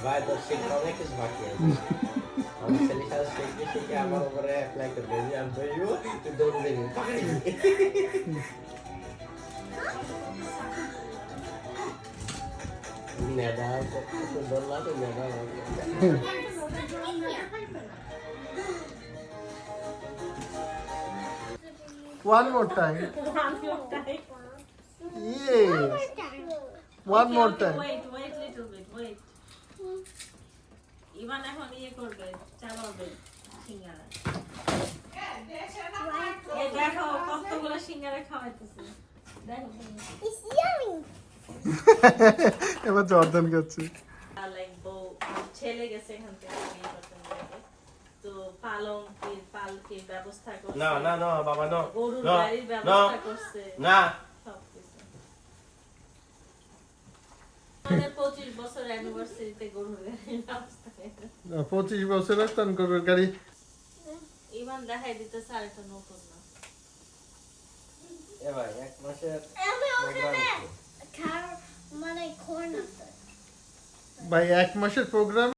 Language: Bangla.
ভাই তো শিখতে অনেক কিছু বাকি আছে আমি ছেলে সাথে শিখতে শিখে আমার উপরে অ্যাপ্লাই করবে যে আমি বলবো তুই দৌড় দেবি পাকড়ি নেদা তো দৌড়লা তো NEDA One more time. Yes. One more time. Wait, little bit, wait. Ivan এখন ইয়ে করবে, চালাবে সিঙ্গারা। এই দেখো কতগুলো সিঙ্গারা খাওয়াইতেছে। দেখো। It's yummy. এবার জর্দান খাচ্ছে। লাইক বউ ছেলে গেছে এখান থেকে বিয়ে করতে লাগে। তো পালকির ব্যবস্থা করছে। না বাবা না গরুর গাড়ির ব্যবস্থা করছে। না আমাদের 25 বছর অ্যানিভার্সারিতে গরুর গাড়ির ব্যবস্থা করছে। 25 বছরের তন গরুর গাড়ি। ইভান দেখাই দিতেছে আর একটা নতুন না। এ ভাই এক মাসের আমি ওখানে মানে corn আছে। ভাই 1 মাসের প্রোগ্রাম